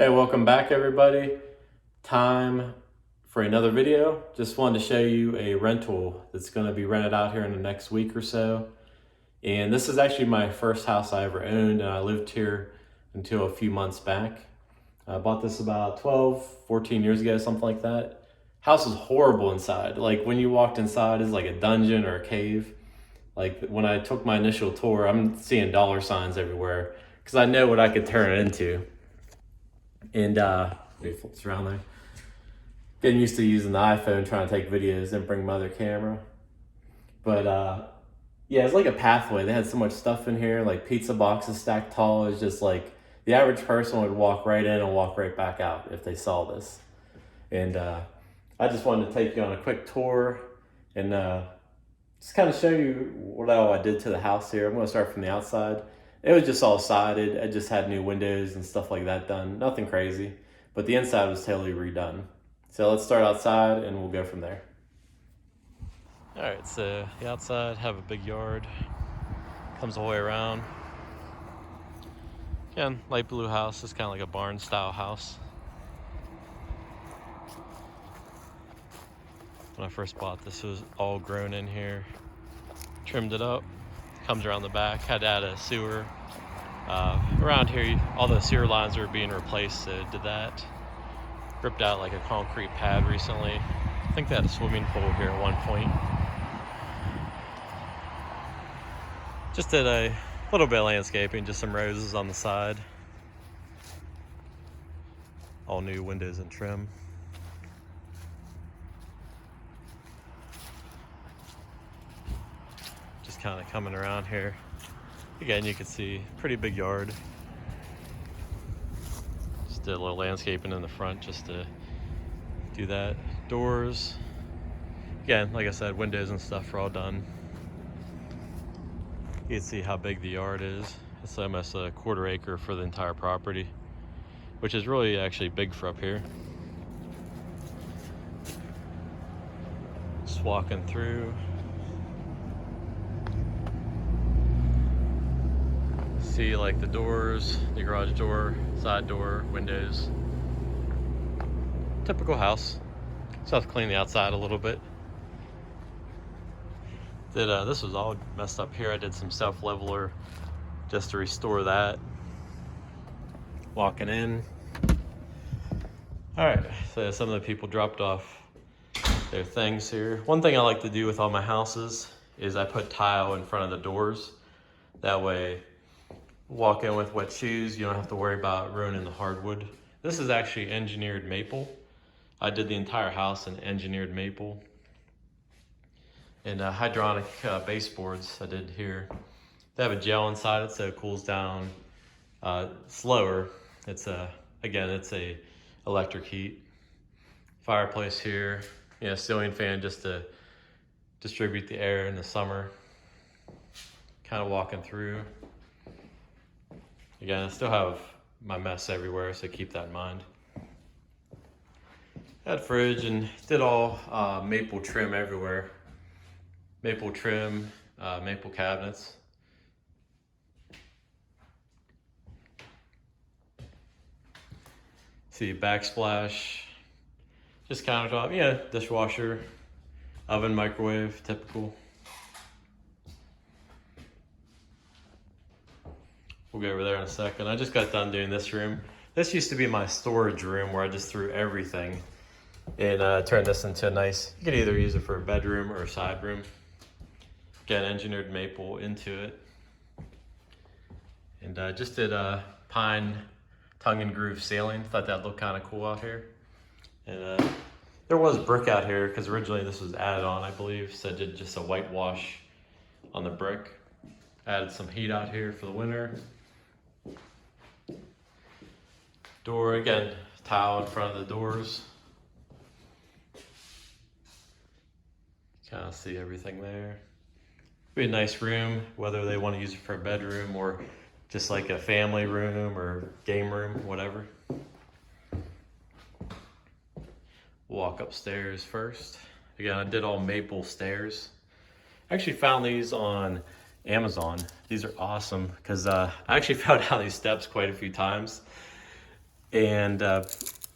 Hey, welcome back everybody. Time for another video. Just wanted to show you a rental that's going to be rented out here in the next week or so. And this is actually my first house I ever owned, and I lived here until a few months back. I bought this about 12, 14 years ago, something like that. House is horrible inside. Like when you walked inside, it's like a dungeon or a cave. Like when I took my initial tour, I'm seeing dollar signs everywhere because I know what I could turn it into. And it flips around there. Getting used to using the iPhone trying to take videos, didn't bring my other camera. But yeah, it's like a pathway. They had so much stuff in here, like pizza boxes stacked tall. It's just like the average person would walk right in and walk right back out if they saw this. And I just wanted to take you on a quick tour and just kind of show you what all I did to the house here. I'm going to start from the outside. It was just all sided. I just had new windows and stuff like that done. Nothing crazy, but the inside was totally redone. So let's start outside and we'll go from there. All right, so the outside, have a big yard. Comes all the way around. Again, light blue house. It's kind of like a barn style house. When I first bought this, it was all grown in here. Trimmed it up. Comes around the back. Had to add a sewer. Around here, all the sewer lines are being replaced, so did that. Ripped out like a concrete pad recently. I think they had a swimming pool here at one point. Just did a little bit of landscaping, just some roses on the side. All new windows and trim. Just kind of coming around here. Again, you can see pretty big yard. Just did a little landscaping in the front just to do that. Doors. Again, like I said, windows and stuff are all done. You can see how big the yard is. It's almost a quarter acre for the entire property, which is really actually big for up here. Just walking through. See like the doors, the garage door, side door, windows. Typical house. Just have to clean the outside a little bit. This was all messed up here. I did some self-leveler just to restore that. Walking in. All right, so some of the people dropped off their things here. One thing I like to do with all my houses is I put tile in front of the doors. That way, walk in with wet shoes, you don't have to worry about ruining the hardwood. This is actually engineered maple. I did the entire house in engineered maple. And hydronic baseboards I did here. They have a gel inside it so it cools down slower. It's again, it's a electric heat. Fireplace here, ceiling fan just to distribute the air in the summer. Kind of walking through. Again, I still have my mess everywhere, so keep that in mind. Had fridge and did all maple trim everywhere. Maple trim, maple cabinets. See backsplash, just countertop, dishwasher, oven, microwave, typical. We'll go over there in a second. I just got done doing this room. This used to be my storage room where I just threw everything and turned this into a nice, you could either use it for a bedroom or a side room. Again, engineered maple into it. And I just did a pine tongue and groove ceiling. Thought that looked kind of cool out here. And there was brick out here because originally this was added on, I believe. So I did just a whitewash on the brick. Added some heat out here for the winter. Door, again, tile in front of the doors. Kind of see everything there. Be a nice room, whether they want to use it for a bedroom or just like a family room or game room, whatever. Walk upstairs first. Again, I did all maple stairs. I actually found these on Amazon. These are awesome because I actually fell down these steps quite a few times. And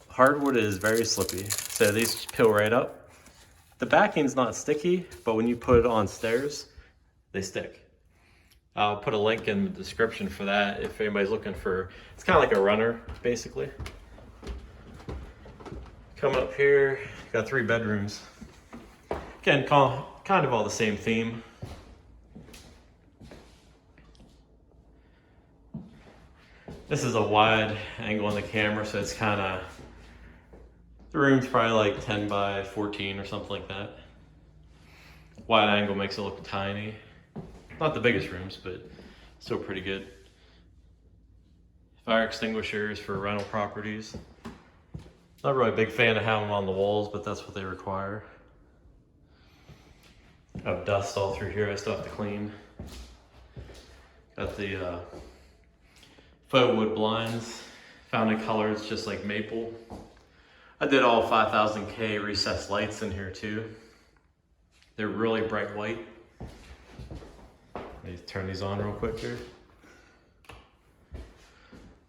hardwood is very slippy, so these peel right up. The backing's not sticky, but when you put it on stairs, they stick. I'll put a link in the description for that if anybody's looking for, it's kind of like a runner, basically. Come up here, got 3 bedrooms. Again, kind of all the same theme. This is a wide angle on the camera, so it's kind of, the room's probably like 10 by 14 or something like that. Wide angle makes it look tiny. Not the biggest rooms, but still pretty good. Fire extinguishers for rental properties. Not really a big fan of having them on the walls, but that's what they require. I have dust all through here I still have to clean. Got the faux wood blinds. Found a color, it's just like maple. I did all 5000K recessed lights in here too. They're really bright white. Let me turn these on real quick here.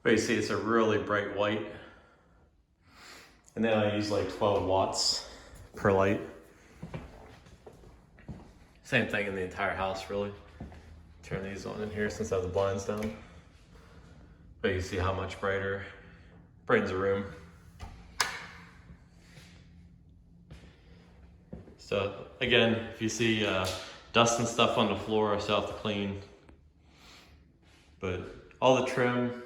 But you see it's a really bright white. And then I use like 12 watts per light. Same thing in the entire house really. Turn these on in here since I have the blinds down. But you see how much brighter, brightens the room. So again, if you see dust and stuff on the floor, I still have to clean. But all the trim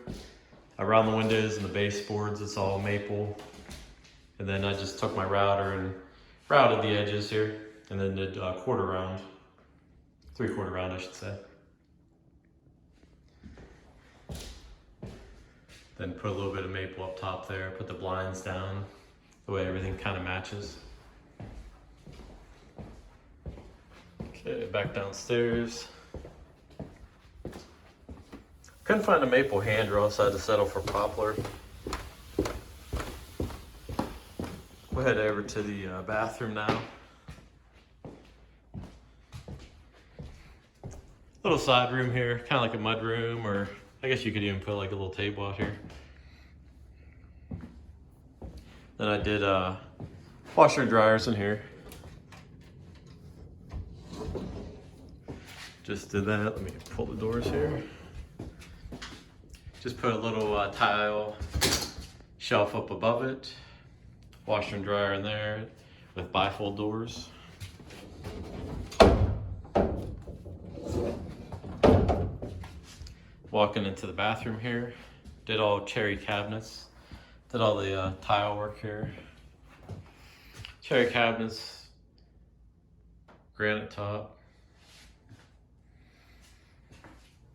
around the windows and the baseboards, it's all maple. And then I just took my router and routed the edges here, and then did a 1/4 round, 3/4 round I should say. Then put a little bit of maple up top there, put the blinds down, the way everything kind of matches. Okay, back downstairs. Couldn't find a maple handrail, so I had to settle for poplar. We'll head over to the bathroom now. Little side room here, kind of like a mud room, or I guess you could even put like a little table out here. Then I did washer and dryers in here. Just did that. Let me pull the doors here. Just put a little tile shelf up above it. Washer and dryer in there with bifold doors. Walking into the bathroom here. Did all cherry cabinets. Did all the tile work here. Cherry cabinets. Granite top.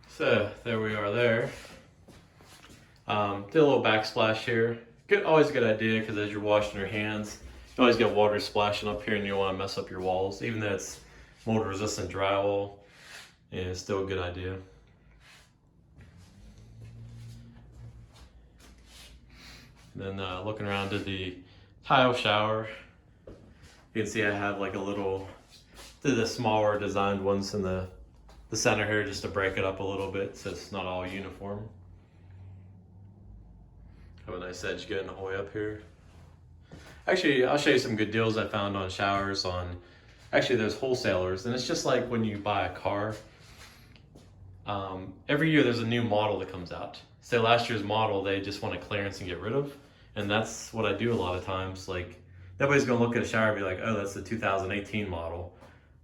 So there we are there. Did a little backsplash here. Always a good idea, because as you're washing your hands, you always get water splashing up here and you don't want to mess up your walls. Even though it's mold resistant drywall, yeah, it's still a good idea. Then looking around to the tile shower, you can see I have like a little, did the smaller designed ones in the center here just to break it up a little bit so it's not all uniform. Have a nice edge getting all the way up here. Actually, I'll show you some good deals I found on showers on, actually there's wholesalers, and it's just like when you buy a car. Every year there's a new model that comes out. So last year's model they just want to clearance and get rid of, and that's what I do a lot of times. Like, nobody's gonna look at a shower and be like, oh, that's the 2018 model,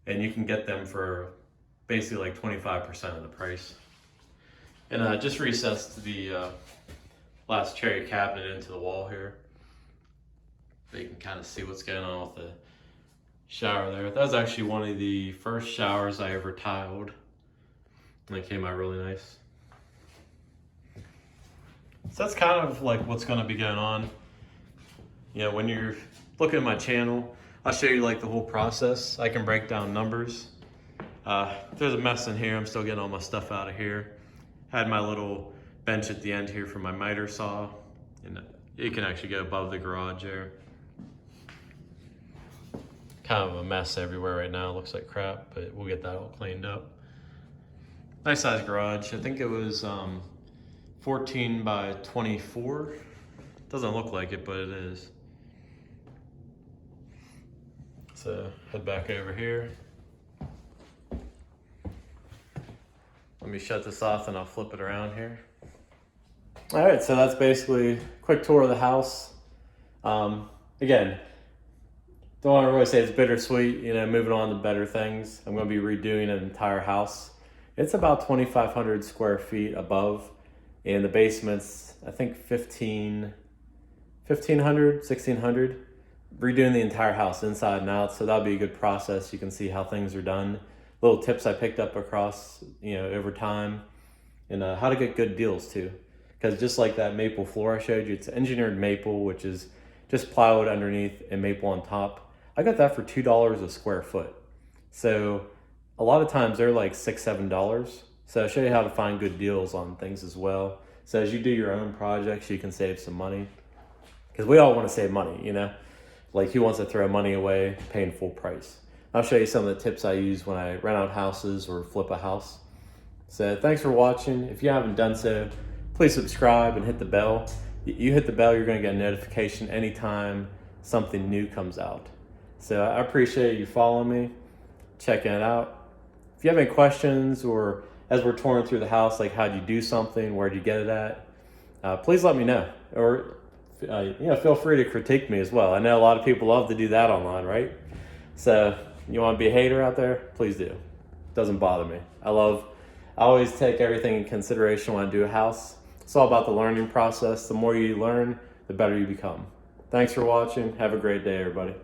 and you can get them for basically like 25% of the price. And I just recessed the last cherry cabinet into the wall here. So you can kind of see what's going on with the shower there. That was actually one of the first showers I ever tiled. And it came out really nice. So that's kind of like what's going to be going on. You know, when you're looking at my channel, I'll show you like the whole process. I can break down numbers. There's a mess in here. I'm still getting all my stuff out of here. Had my little bench at the end here for my miter saw, and it can actually go above the garage there. Kind of a mess everywhere right now. It looks like crap, but we'll get that all cleaned up. Nice size garage. I think it was 14 by 24. Doesn't look like it, but it is. So head back over here. Let me shut this off and I'll flip it around here. All right, so that's basically a quick tour of the house. Again, don't want to really say it's bittersweet, you know, moving on to better things. I'm going to be redoing an entire house. It's about 2,500 square feet above, and the basement's, I think, 1,500, 1,600. Redoing the entire house inside and out, so that'll be a good process. You can see how things are done. Little tips I picked up across, you know, over time, and how to get good deals too. Because just like that maple floor I showed you, it's engineered maple, which is just plywood underneath and maple on top. I got that for $2 a square foot. So a lot of times they're like $6, $7. So I'll show you how to find good deals on things as well. So as you do your own projects, you can save some money. Because we all want to save money, you know? Like, who wants to throw money away paying full price? I'll show you some of the tips I use when I rent out houses or flip a house. So thanks for watching. If you haven't done so, please subscribe and hit the bell. You hit the bell, you're gonna get a notification anytime something new comes out. So I appreciate you following me, checking it out. If you have any questions, or as we're touring through the house, like how'd you do something, where'd you get it at, please let me know. Or you know, feel free to critique me as well. I know a lot of people love to do that online, right? So you want to be a hater out there? Please do. Doesn't bother me. I always take everything in consideration when I do a house. It's all about the learning process. The more you learn, the better you become. Thanks for watching. Have a great day, everybody.